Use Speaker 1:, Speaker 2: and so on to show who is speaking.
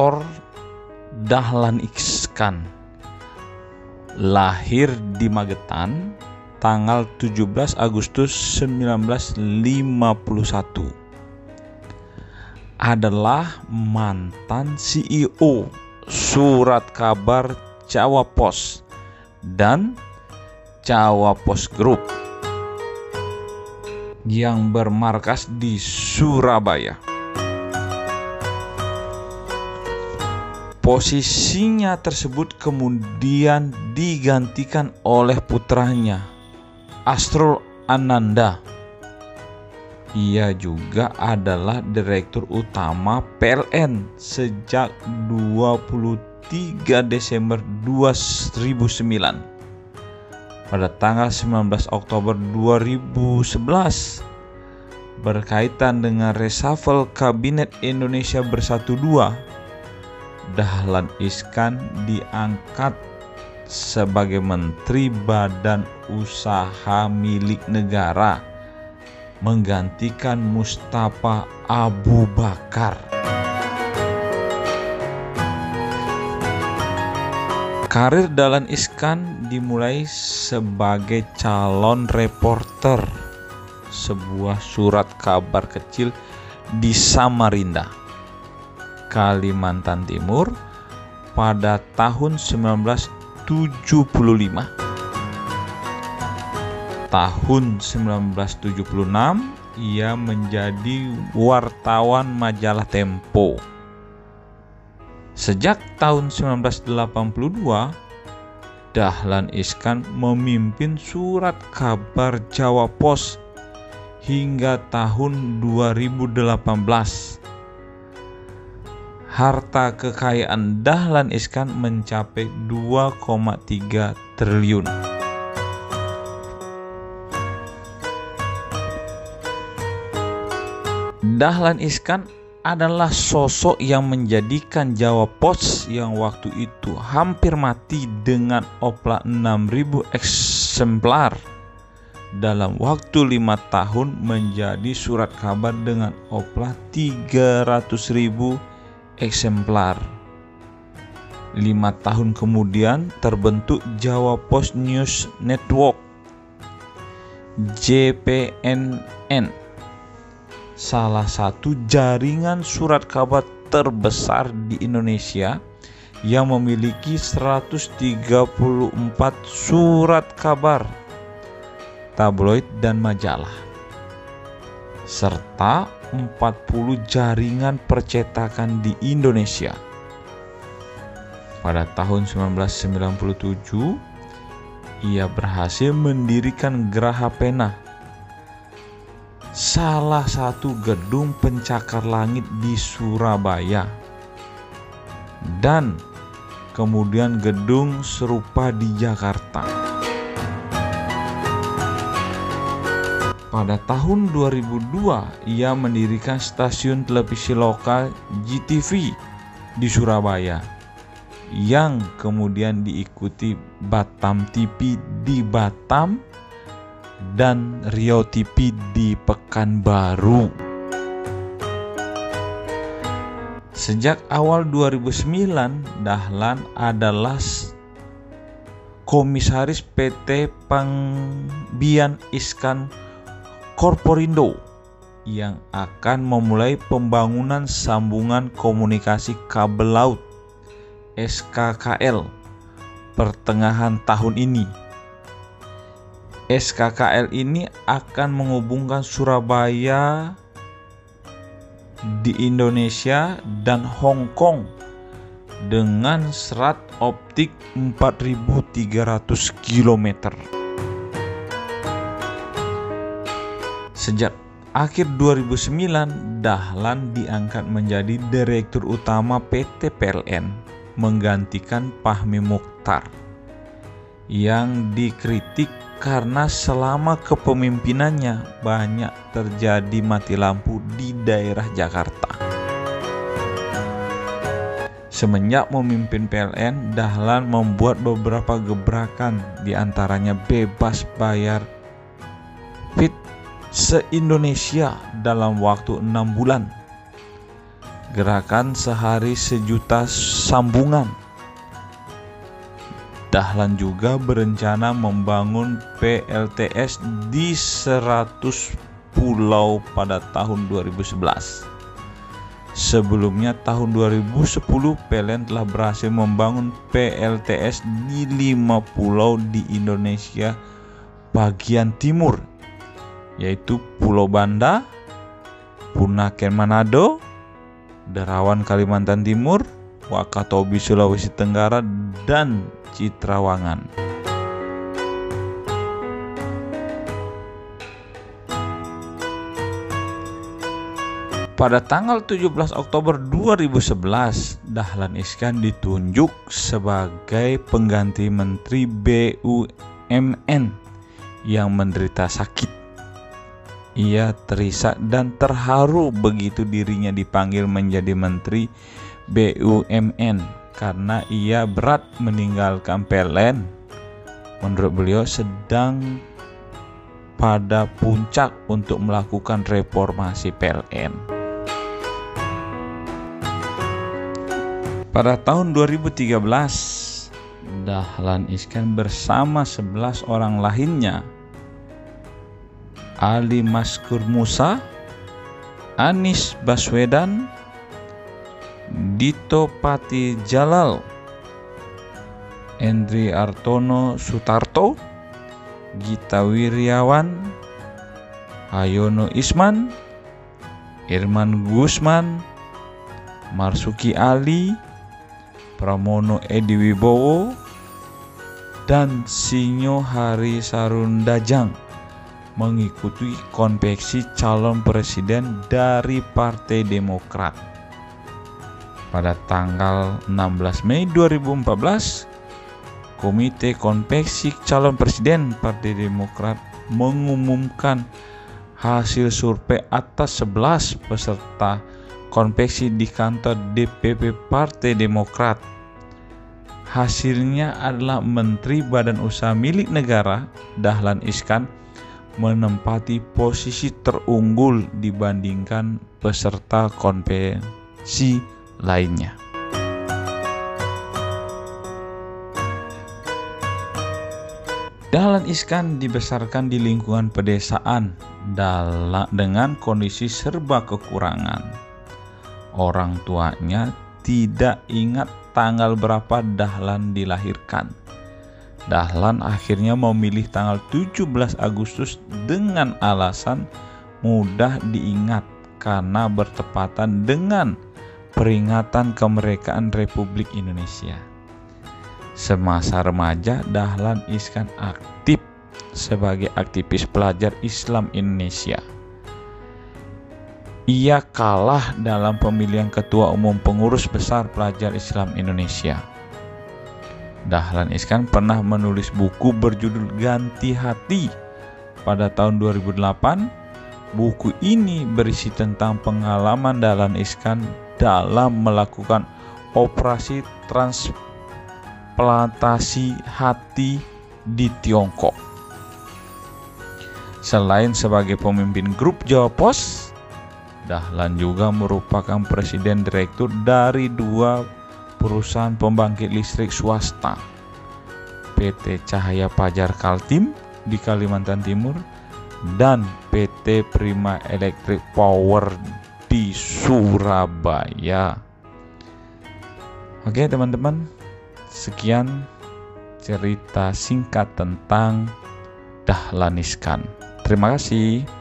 Speaker 1: Dr. Dahlan Iskan lahir di Magetan tanggal 17 Agustus 1951. Adalah mantan CEO Surat Kabar Jawa Pos dan Jawa Pos Group yang bermarkas di Surabaya. Posisinya tersebut kemudian digantikan oleh putranya, Asrul Ananda. Ia juga adalah Direktur Utama PLN sejak 23 Desember 2009. Pada tanggal 19 Oktober 2011, berkaitan dengan reshuffle Kabinet Indonesia Bersatu II, Dahlan Iskan diangkat sebagai Menteri Badan Usaha Milik Negara, menggantikan Mustafa Abu Bakar. Karir Dahlan Iskan dimulai sebagai calon reporter sebuah surat kabar kecil di Samarinda, Kalimantan Timur pada tahun 1975. Tahun 1976 ia menjadi wartawan majalah Tempo. Sejak tahun 1982, Dahlan Iskan memimpin Surat Kabar Jawa Pos hingga tahun 2018. Harta kekayaan Dahlan Iskan mencapai 2,3 triliun. Dahlan Iskan adalah sosok yang menjadikan Jawa Pos yang waktu itu hampir mati dengan opla 6.000 eksemplar dalam waktu 5 tahun menjadi surat kabar dengan opla 300.000 eksemplar. 5 tahun kemudian terbentuk Jawa Pos News Network (JPNN), salah satu jaringan surat kabar terbesar di Indonesia yang memiliki 134 surat kabar, tabloid dan majalah, serta 40 jaringan percetakan di Indonesia. Pada tahun 1997, ia berhasil mendirikan Geraha Pena, salah satu gedung pencakar langit di Surabaya, dan kemudian gedung serupa di Jakarta. Pada tahun 2002, ia mendirikan stasiun televisi lokal GTV di Surabaya, yang kemudian diikuti Batam TV di Batam dan Riau TV di Pekanbaru. Sejak awal 2009, Dahlan adalah komisaris PT Pangbian Iskan Korporindo yang akan memulai pembangunan sambungan komunikasi kabel laut SKKL pertengahan tahun ini. SKKL ini akan menghubungkan Surabaya di Indonesia dan Hong Kong dengan serat optik 4.300 km. Sejak akhir 2009, Dahlan diangkat menjadi Direktur Utama PT PLN, menggantikan Fahmi Mukhtar yang dikritik karena selama kepemimpinannya banyak terjadi mati lampu di daerah Jakarta. Semenjak memimpin PLN, Dahlan membuat beberapa gebrakan, diantaranya bebas bayar fit se-Indonesia dalam waktu 6 bulan, gerakan sehari sejuta sambungan. Dahlan juga berencana membangun PLTS di 100 pulau pada tahun 2011. Sebelumnya tahun 2010 PLN telah berhasil membangun PLTS di 5 pulau di Indonesia bagian timur, yaitu Pulau Banda, Punaken Manado, Derawan Kalimantan Timur, Wakatobi Sulawesi Tenggara, dan Citrawangan. Pada tanggal 17 Oktober 2011, Dahlan Iskan ditunjuk sebagai pengganti Menteri BUMN yang menderita sakit. Ia terisak dan terharu begitu dirinya dipanggil menjadi Menteri BUMN karena ia berat meninggalkan PLN. Menurut beliau sedang pada puncak untuk melakukan reformasi PLN. Pada tahun 2013, Dahlan Iskan bersama 11 orang lainnya, Ali Maskur Musa, Anies Baswedan, Dito Pati Jalal, Endri Artono Sutarto, Gita Wirjawan, Hayono Isman, Irman Gusman, Marsuki Ali, Pramono Edi Wibowo, dan Sinyo Hari Sarundajang mengikuti konvensi calon presiden dari Partai Demokrat. Pada tanggal 16 Mei 2014, Komite Konvensi Calon Presiden Partai Demokrat mengumumkan hasil survei atas 11 peserta konvensi di kantor DPP Partai Demokrat. Hasilnya adalah Menteri Badan Usaha Milik Negara Dahlan Iskan menempati posisi terunggul dibandingkan peserta konvensi lainnya. Dahlan Iskan dibesarkan di lingkungan pedesaan dengan kondisi serba kekurangan. Orang tuanya tidak ingat tanggal berapa Dahlan dilahirkan. Dahlan akhirnya memilih tanggal 17 Agustus dengan alasan mudah diingat karena bertepatan dengan peringatan kemerdekaan Republik Indonesia. Semasa remaja, Dahlan Iskan aktif sebagai aktivis pelajar Islam Indonesia. Ia kalah dalam pemilihan Ketua Umum Pengurus Besar Pelajar Islam Indonesia. Dahlan Iskan pernah menulis buku berjudul Ganti Hati pada tahun 2008. Buku ini berisi tentang pengalaman Dahlan Iskan dalam melakukan operasi transplantasi hati di Tiongkok. Selain sebagai pemimpin grup Jawa Pos, Dahlan juga merupakan presiden direktur dari 2 perusahaan pembangkit listrik swasta, PT Cahaya Fajar Kaltim di Kalimantan Timur dan PT Prima Electric Power di Surabaya. Oke teman-teman, sekian cerita singkat tentang Dahlan Iskan. Terima kasih.